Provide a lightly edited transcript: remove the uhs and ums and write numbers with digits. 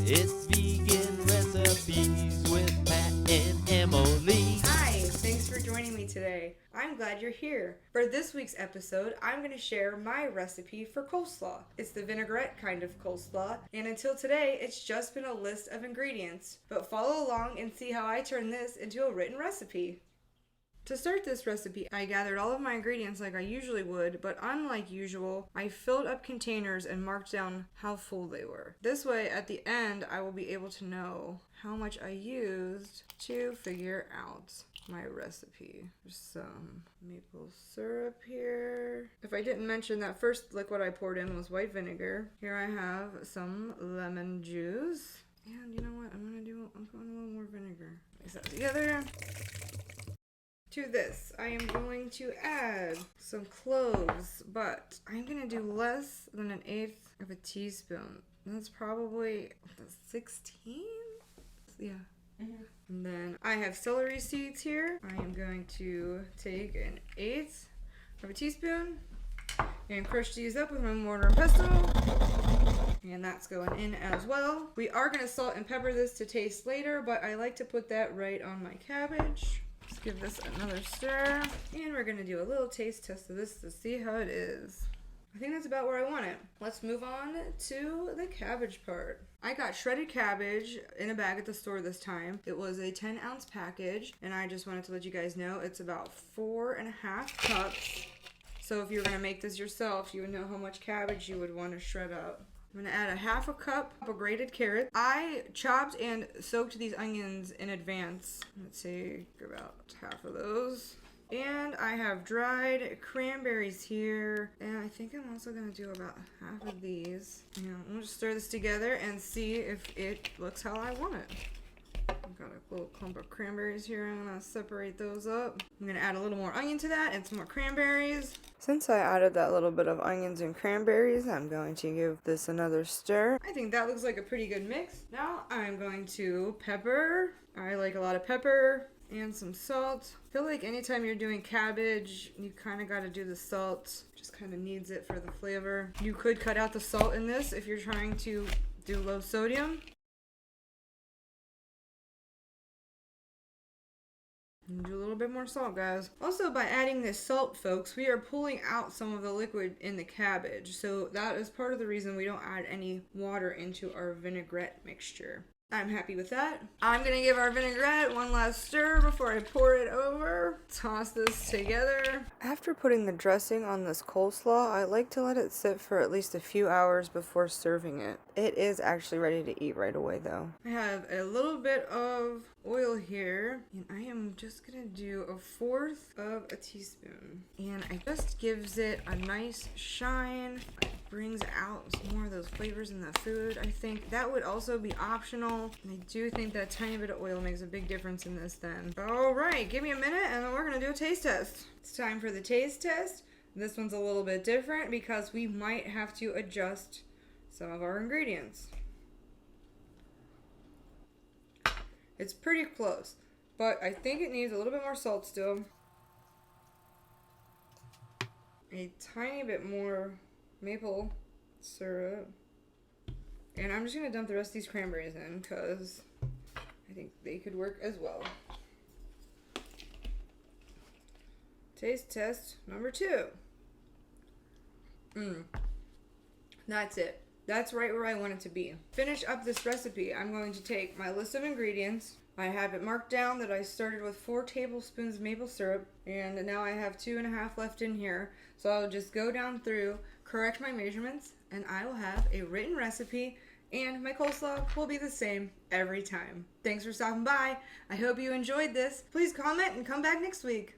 It's vegan recipes with Pat and Emily. Hi, thanks for joining me today. I'm glad you're here. For this week's episode, I'm going to share my recipe for coleslaw. It's the vinaigrette kind of coleslaw, and until today, it's just been a list of ingredients. But follow along and see how I turn this into a written recipe. To start this recipe, I gathered all of my ingredients like I usually would, but unlike usual, I filled up containers and marked down how full they were. This way, at the end, I will be able to know how much I used to figure out my recipe. There's some maple syrup here. If I didn't mention, that first liquid I poured in was white vinegar. Here I have some lemon juice. And you know what? I'm putting a little more vinegar. Mix that together. To this, I am going to add some cloves, but I'm going to do less than 1/8 of a teaspoon. That's probably 16? Yeah. Mm-hmm. And then I have celery seeds here. I am going to take 1/8 of a teaspoon and crush these up with my mortar and pestle. And that's going in as well. We are going to salt and pepper this to taste later, but I like to put that right on my cabbage. Let's give this another stir. And we're going to do a little taste test of this to see how it is. I think that's about where I want it. Let's move on to the cabbage part. I got shredded cabbage in a bag at the store this time. It was a 10-ounce package, and I just wanted to let you guys know it's about 4.5 cups. So if you were going to make this yourself, you would know how much cabbage you would want to shred up. I'm going to add 1/2 cup of grated carrot. I chopped and soaked these onions in advance. Let's take about 1/2 of those. And I have dried cranberries here. And I think I'm also going to do about 1/2 of these. And we'll just stir this together and see if it looks how I want it. I've got a little clump of cranberries here. I'm going to separate those up. I'm going to add a little more onion to that and some more cranberries. Since I added that little bit of onions and cranberries, I'm going to give this another stir. I think that looks like a pretty good mix. Now I'm going to pepper. I like a lot of pepper and some salt. I feel like anytime you're doing cabbage, you kind of got to do the salt. Just kind of needs it for the flavor. You could cut out the salt in this if you're trying to do low sodium. And do a little bit more salt, guys. Also, by adding this salt, folks, we are pulling out some of the liquid in the cabbage. So that is part of the reason we don't add any water into our vinaigrette mixture. I'm happy with that. I'm going to give our vinaigrette one last stir before I pour it over. Toss this together. After putting the dressing on this coleslaw, I like to let it sit for at least a few hours before serving it. It is actually ready to eat right away, though. I have a little bit of oil here, and I am just going to do 1/4 of a teaspoon. And it just gives it a nice shine. It brings out some more of those flavors in the food. I think that would also be optional. And I do think that a tiny bit of oil makes a big difference in this then. All right, give me a minute and then we're going to do a taste test. It's time for the taste test. This one's a little bit different because we might have to adjust some of our ingredients. It's pretty close, but I think it needs a little bit more salt still. A tiny bit more maple syrup. And I'm just going to dump the rest of these cranberries in because I think they could work as well. Taste test number 2. That's it. That's right where I want it to be. Finish up this recipe. I'm going to take my list of ingredients. I have it marked down that I started with 4 tablespoons of maple syrup, and now I have 2.5 left in here. So I'll just go down through, correct my measurements, and I will have a written recipe, and my coleslaw will be the same every time. Thanks for stopping by. I hope you enjoyed this. Please comment and come back next week.